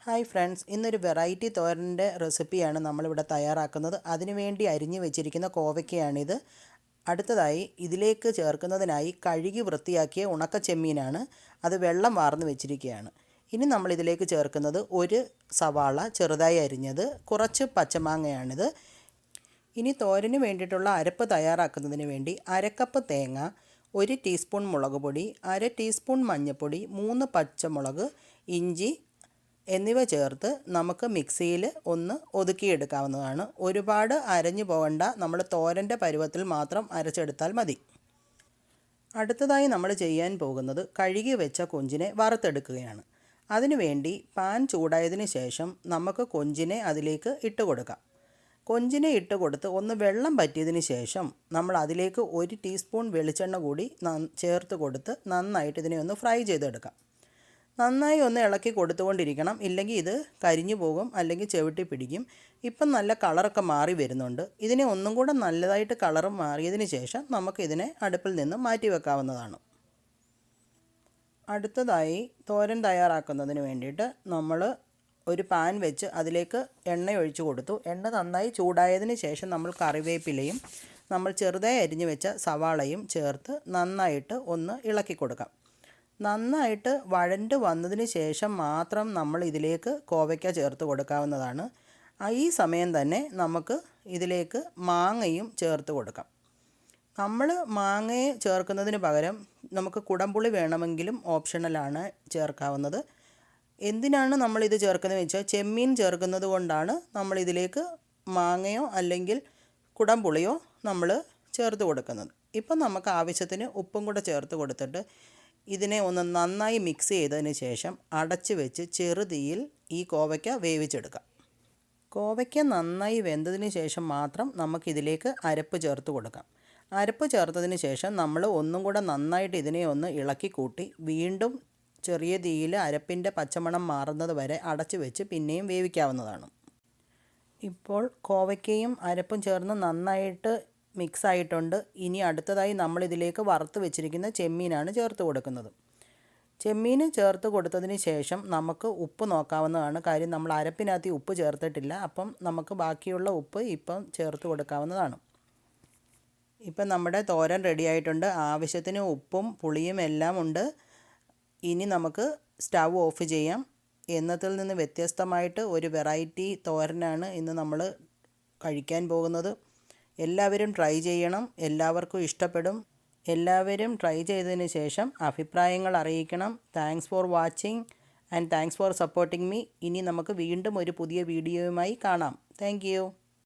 Hi friends, ഇന്നൊരു variety തോരൻ്റെ റെസിപ്പിയാണ് നമ്മളിവിടെ തയ്യാറാക്കുന്നത്. അതിനുവേണ്ടി അരിഞ്ഞു വെച്ചിരിക്കുന്ന കോവയ്ക്കയാണിത്. അടുത്തതായി ഇതിലേക്ക് ചേർക്കുന്നതിനായി കഴുകി വൃത്തിയാക്കിയ ഉണക്ക ചെമ്മീനാണ്. അത് വെള്ളം വാർന്ന് വെച്ചിരിക്കുകയാണ്. ഇനി നമ്മളിതിലേക്ക് ചേർക്കുന്നത് ഒരു സവാള ചെറുതായി അരിഞ്ഞത്, കുറച്ച് പച്ചമാങ്ങയാണിത്. ഇനി തോരന് വേണ്ടിയിട്ടുള്ള അരപ്പ് തയ്യാറാക്കുന്നതിന് വേണ്ടി അരക്കപ്പ് തേങ്ങ, 1 ടീസ്പൂൺ മുളക് പൊടി, 1/2 ടീസ്പൂൺ മഞ്ഞൾപ്പൊടി, 3 പച്ചമുളക്, ഇഞ്ചി എന്നിവ ചേർത്ത് നമുക്ക് മിക്സിയിൽ ഒന്ന് ഒതുക്കിയെടുക്കാവുന്നതാണ്. ഒരുപാട് അരഞ്ഞു പോകണ്ട, നമ്മൾ തോരൻ്റെ പരുവത്തിൽ മാത്രം അരച്ചെടുത്താൽ മതി. അടുത്തതായി നമ്മൾ ചെയ്യാൻ പോകുന്നത് കഴുകി വെച്ച കൊഞ്ചിനെ വറുത്തെടുക്കുകയാണ്. അതിനുവേണ്ടി പാൻ ചൂടായതിന് ശേഷം നമുക്ക് കൊഞ്ചിനെ അതിലേക്ക് ഇട്ട് കൊടുക്കാം. കൊഞ്ചിനെ ഇട്ട് കൊടുത്ത് ഒന്ന് വെള്ളം പറ്റിയതിന് ശേഷം നമ്മൾ അതിലേക്ക് 1 ടീസ്പൂൺ വെളിച്ചെണ്ണ കൂടി ചേർത്ത് കൊടുത്ത് നന്നായിട്ട് ഇതിനെ ഒന്ന് ഫ്രൈ ചെയ്തെടുക്കാം. നന്നായി ഒന്ന് ഇളക്കി കൊടുത്തുകൊണ്ടിരിക്കണം, ഇല്ലെങ്കിൽ ഇത് കരിഞ്ഞു പോകും, അല്ലെങ്കിൽ ചവിട്ടി പിടിക്കും. ഇപ്പം നല്ല കളറൊക്കെ മാറി വരുന്നുണ്ട്. ഇതിനെ ഒന്നും കൂടെ നല്ലതായിട്ട് കളർ മാറിയതിന് ശേഷം നമുക്കിതിനെ അടുപ്പിൽ നിന്ന് മാറ്റി വെക്കാവുന്നതാണ്. അടുത്തതായി തോരൻ തയ്യാറാക്കുന്നതിന് വേണ്ടിയിട്ട് നമ്മൾ ഒരു പാൻ വെച്ച് അതിലേക്ക് എണ്ണ ഒഴിച്ചു കൊടുത്തു. എണ്ണ നന്നായി ചൂടായതിന് ശേഷം നമ്മൾ കറിവേപ്പിലയും നമ്മൾ ചെറുതായി അരിഞ്ഞു വെച്ച സവാളയും ചേർത്ത് നന്നായിട്ട് ഒന്ന് ഇളക്കി കൊടുക്കാം. നന്നായിട്ട് വഴണ്ട് വന്നതിന് ശേഷം മാത്രം നമ്മൾ ഇതിലേക്ക് കോവയ്ക്ക ചേർത്ത് കൊടുക്കാവുന്നതാണ്. ഈ സമയം തന്നെ നമുക്ക് ഇതിലേക്ക് മാങ്ങയും ചേർത്ത് കൊടുക്കാം. നമ്മൾ മാങ്ങയെ ചേർക്കുന്നതിന് പകരം നമുക്ക് കുടംപുളി വേണമെങ്കിലും ഓപ്ഷണലാണ് ചേർക്കാവുന്നത്. എന്തിനാണ് നമ്മളിത് ചേർക്കുന്നതെന്ന് വെച്ചാൽ ചെമ്മീൻ ചേർക്കുന്നത് കൊണ്ടാണ് നമ്മളിതിലേക്ക് മാങ്ങയോ അല്ലെങ്കിൽ കുടംപുളിയോ നമ്മൾ ചേർത്ത് കൊടുക്കുന്നത്. ഇപ്പം നമുക്ക് ആവശ്യത്തിന് ഉപ്പും കൂടെ ചേർത്ത് കൊടുത്തിട്ട് ഇതിനെ ഒന്ന് നന്നായി മിക്സ് ചെയ്തതിന് ശേഷം അടച്ച് വെച്ച് ചെറുതീയിൽ ഈ കോവയ്ക്ക വേവിച്ചെടുക്കാം. കോവയ്ക്ക നന്നായി വെന്തതിന് ശേഷം മാത്രം നമുക്കിതിലേക്ക് അരപ്പ് ചേർത്ത് കൊടുക്കാം. അരപ്പ് ചേർത്തതിന് ശേഷം നമ്മൾ ഒന്നും കൂടെ നന്നായിട്ട് ഇതിനെ ഒന്ന് ഇളക്കി കൂട്ടി വീണ്ടും ചെറിയ തീയിൽ അരപ്പിൻ്റെ പച്ചമണം മാറുന്നത് വരെ അടച്ച് വെച്ച് പിന്നെയും വേവിക്കാവുന്നതാണ്. ഇപ്പോൾ കോവയ്ക്കയും അരപ്പും ചേർന്ന് നന്നായിട്ട് മിക്സ് ആയിട്ടുണ്ട്. ഇനി അടുത്തതായി നമ്മളിതിലേക്ക് വറുത്ത് വെച്ചിരിക്കുന്ന ചെമ്മീനാണ് ചേർത്ത് കൊടുക്കുന്നത്. ചെമ്മീൻ ചേർത്ത് കൊടുത്തതിന് ശേഷം നമുക്ക് ഉപ്പ് നോക്കാവുന്നതാണ്. കാര്യം നമ്മൾ അരപ്പിനകത്ത് ഉപ്പ് ചേർത്തിട്ടില്ല, അപ്പം നമുക്ക് ബാക്കിയുള്ള ഉപ്പ് ഇപ്പം ചേർത്ത് കൊടുക്കാവുന്നതാണ്. ഇപ്പം നമ്മുടെ തോരൻ റെഡി ആയിട്ടുണ്ട്. ആവശ്യത്തിന് ഉപ്പും പുളിയും എല്ലാം ഉണ്ട്. ഇനി നമുക്ക് സ്റ്റൗ ഓഫ് ചെയ്യാം. എന്നതിൽ നിന്ന് വ്യത്യസ്തമായിട്ട് ഒരു വെറൈറ്റി തോരനാണ് ഇന്ന് നമ്മൾ കഴിക്കാൻ പോകുന്നത്. എല്ലാവരും ട്രൈ ചെയ്യണം, എല്ലാവർക്കും ഇഷ്ടപ്പെടും. എല്ലാവരും ട്രൈ ചെയ്തതിന് ശേഷം അഭിപ്രായങ്ങൾ അറിയിക്കണം. Thanks for watching and thanks for supporting me. ഇനി നമുക്ക് വീണ്ടും ഒരു പുതിയ വീഡിയോയുമായി കാണാം. Thank you.